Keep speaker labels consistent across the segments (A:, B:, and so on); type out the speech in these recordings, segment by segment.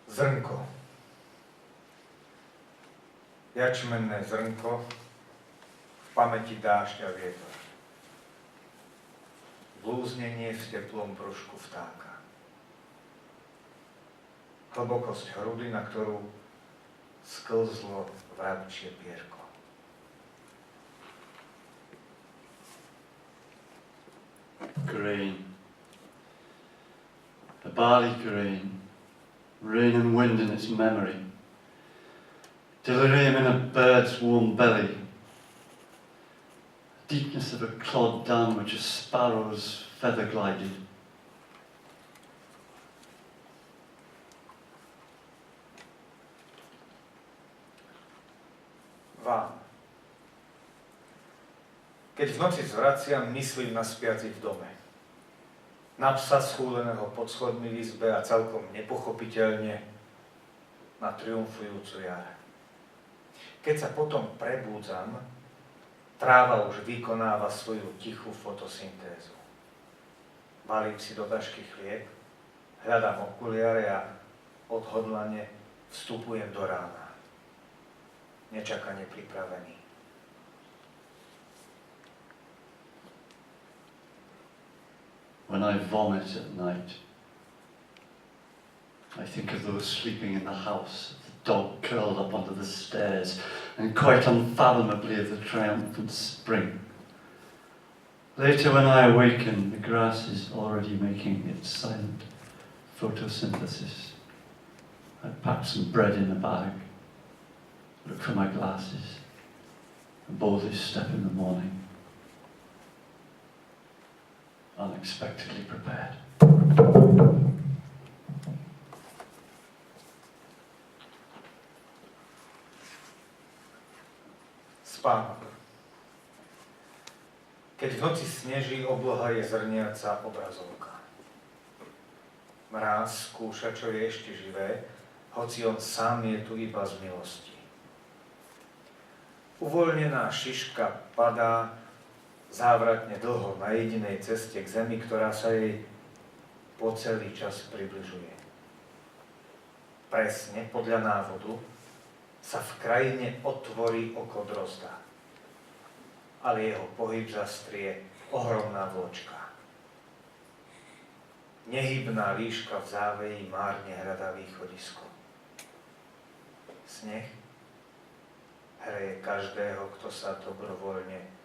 A: Zrnko. Jačmenné zrnko, v pamäti dážď a vietor. Blúznenie v teplom brúšku vtáka. Hlbokosť hrudy, na ktorú sklzlo vrabčie pierko.
B: Grain. A barley grain. Rain and wind in its memory. Delirium in a bird's warm belly. Deepness of a clod down which a sparrow's feather glided.
A: Vám. Keď v noci zvraciam, myslím na spiacich v dome. Na psa schúleného pod schodmi v izbe a celkom nepochopiteľne na triumfujúcu jar. Keď sa potom prebúdzam, tráva už vykonáva svoju tichú fotosyntézu. Balím si do tašky chlieb, hľadám okuliare a odhodlane vstupujem do rána. Nečakane pripravený.
B: When I vomit at night, I think of those sleeping in the house, the dog curled up under the stairs, and quite unfathomably of the triumphant spring. Later when I awaken, the grass is already making its silent photosynthesis. I pack some bread in a bag, look for my glasses, and boldly step in the morning. Unexpectedly prepared.
A: Spánok. Keď v noci sneží, obloha je zrniaca obrazovka. Mráz skúša, čo je ešte živé, hoci on sám je tu iba z milosti. Uvoľnená šiška padá závratne dlho na jedinej ceste k zemi, ktorá sa jej po celý čas približuje. Presne podľa návodu sa v krajine otvorí oko drozda, ale jeho pohyb zastrie ohromná vločka. Nehybná líška v záveji márne hľadá východisko. Sneh hreje každého, kto sa dobrovoľne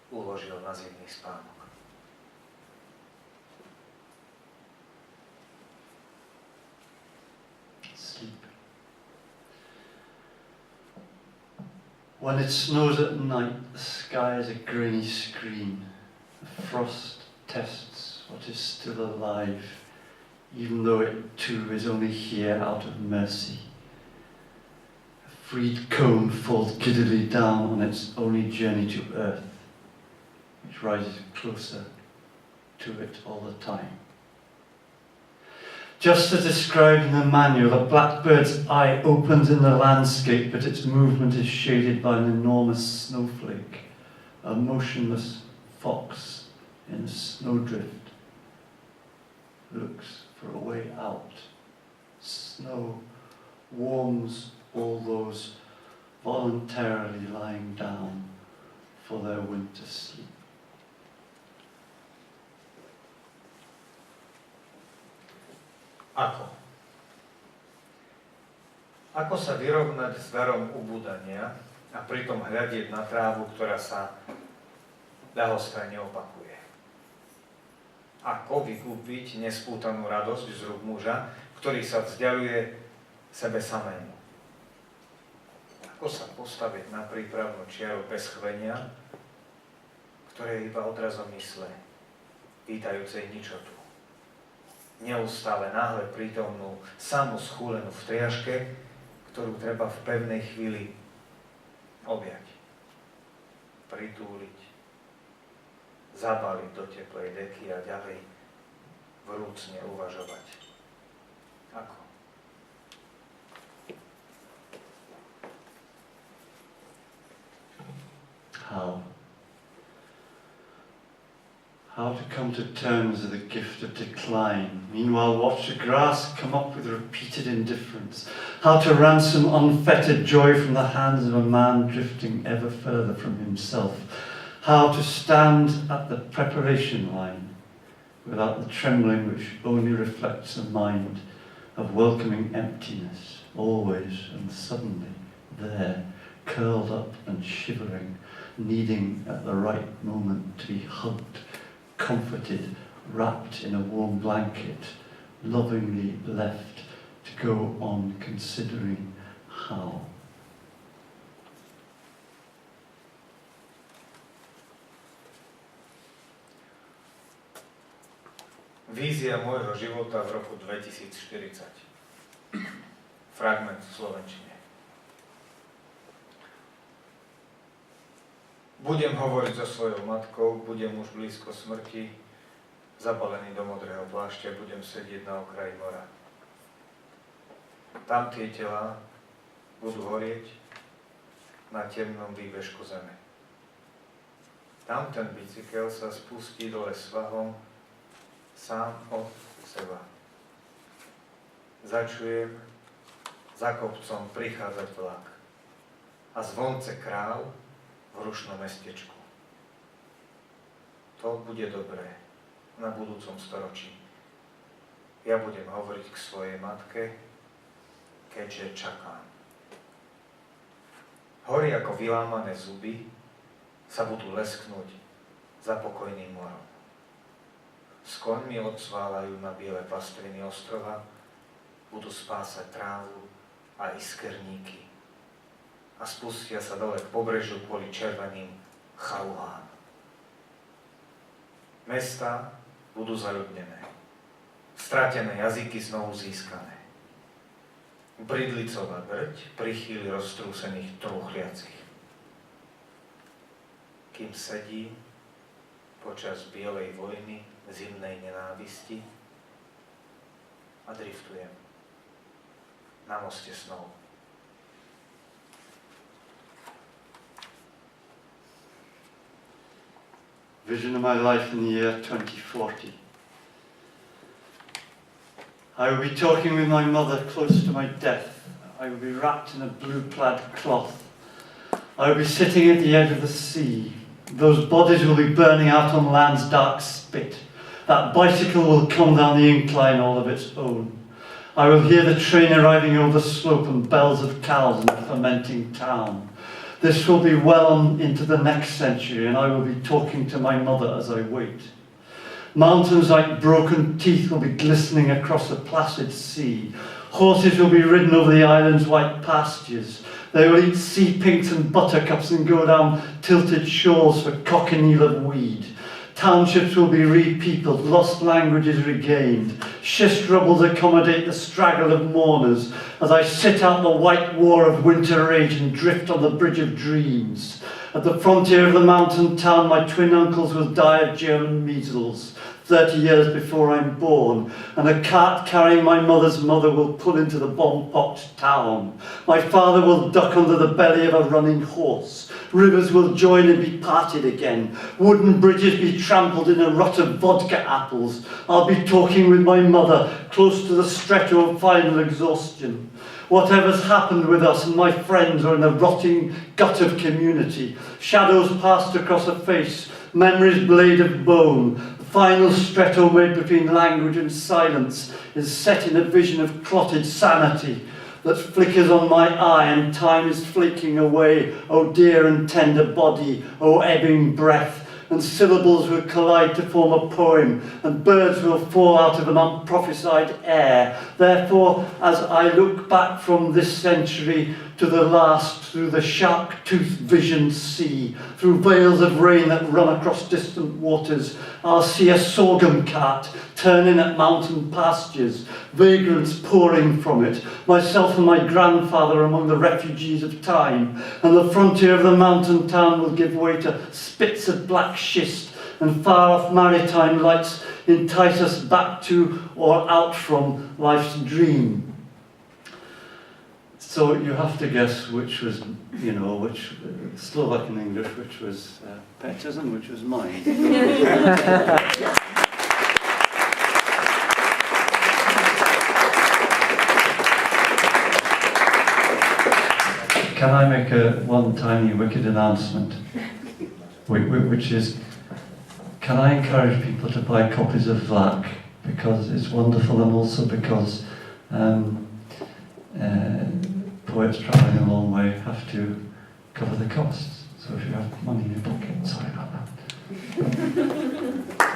A: uložil na zimný spánok.
B: Sleep. When it snows at night, the sky is a grainy screen. The frost tests what is still alive, even though it too is only here out of mercy. A freed cone falls giddily down on its only journey to earth, which rises closer to it all the time. Just as described in the manual, a blackbird's eye opens in the landscape, but its movement is shaded by an enormous snowflake, a motionless fox in a snowdrift looks for a way out. Snow warms all those voluntarily lying down for their winter sleep.
A: Ako? Ako sa vyrovnať s darom ubúdania a pritom hľadieť na trávu, ktorá sa ľahostajne opakuje? Ako vykúpiť nespútanú radosť z rúk muža, ktorý sa vzdialuje sebe samému? Ako sa postaviť na prípravnú čiaru bez chvenia, ktoré je iba odrazom mysle, vítajúcej ničotu? Neustále náhle prítomnú, samú schúlenú v triaške, ktorú treba v pevnej chvíli objať, pritúliť, zabaliť do teplej deky a ďalej vrúcne uvažovať. Ako?
B: How? How to come to terms with the gift of decline. Meanwhile, watch the grass come up with repeated indifference. How to ransom unfettered joy from the hands of a man drifting ever further from himself. How to stand at the preparation line without the trembling which only reflects a mind of welcoming emptiness, always and suddenly there, curled up and shivering, needing at the right moment to be hugged, comforted, wrapped in a warm blanket, lovingly left to go on considering how.
A: Vízia môjho života v roku 2040. Fragment v slovenčine. Budem hovoriť so svojou matkou, budem už blízko smrti, zabalený do modrého plášťa, budem sedieť na okraji mora. Tam tie telá budú horieť na temnom výbežku zeme. Tam ten bicykel sa spustí dole svahom sám od seba. Začujem za kopcom prichádzať vlak a zvonce kráv v rušnom mestečku. To bude dobré na budúcom storočí. Ja budem hovoriť k svojej matke, keďže čakám. Hory ako vylámané zuby sa budú lesknúť za pokojným morom. S koňmi odsváľajú na biele pastviny ostrova, budú spásať trávu a iskerníky a spustia sa dole k pobrežiu kvôli červeným chaluhám. Mestá budú zaľudnené, stratené jazyky znovu získané. Bridlicová drť prichýli roztrúsených trúchliacich. Kým sedí počas bielej vojny, zimnej nenávisti a driftujem na moste snov.
B: Vision of my life in the year 2040. I will be talking with my mother close to my death. I will be wrapped in a blue plaid cloth. I will be sitting at the edge of the sea. Those bodies will be burning out on land's dark spit. That bicycle will come down the incline all of its own. I will hear the train arriving over the slope and bells of cows in the fermenting town. This will be well on into the next century, and I will be talking to my mother as I wait. Mountains like broken teeth will be glistening across the placid sea. Horses will be ridden over the island's white pastures. They will eat sea pinks and buttercups and go down tilted shores for cochineal of weed. Townships will be repeopled, lost languages regained. Schist rubbles accommodate the straggle of mourners as I sit out the white war of winter rage and drift on the bridge of dreams. At the frontier of the mountain town, my twin uncles will die of German measles 30 years before I'm born, and a cart carrying my mother's mother will pull into the bomb-pocked town. My father will duck under the belly of a running horse. Rivers will join and be parted again. Wooden bridges be trampled in a rut of vodka apples. I'll be talking with my mother, close to the stretto of final exhaustion. Whatever's happened with us and my friends are in the rotting gut of community. Shadows passed across a face, memory's blade of bone. The final stretto made between language and silence is set in a vision of clotted sanity that flickers on my eye and time is flaking away. Oh dear and tender body, oh ebbing breath, and syllables will collide to form a poem, and birds will fall out of an unprophesied air. Therefore, as I look back from this century to the last, through the shark-toothed visioned sea, through veils of rain that run across distant waters, I'll see a sorghum cart turning at mountain pastures, vagrants pouring from it, myself and my grandfather among the refugees of time, and the frontier of the mountain town will give way to spits of black schist, and far-off maritime lights entice us back to or out from life's dream. It's So you have to guess which was, which Slovak and English, which was Petra's and which was mine. Can I make one tiny wicked announcement, which is, can I encourage people to buy copies of Vlach, because it's wonderful, and also because poets travelling a long way have to cover the costs. So if you have money in your pocket, sorry about that.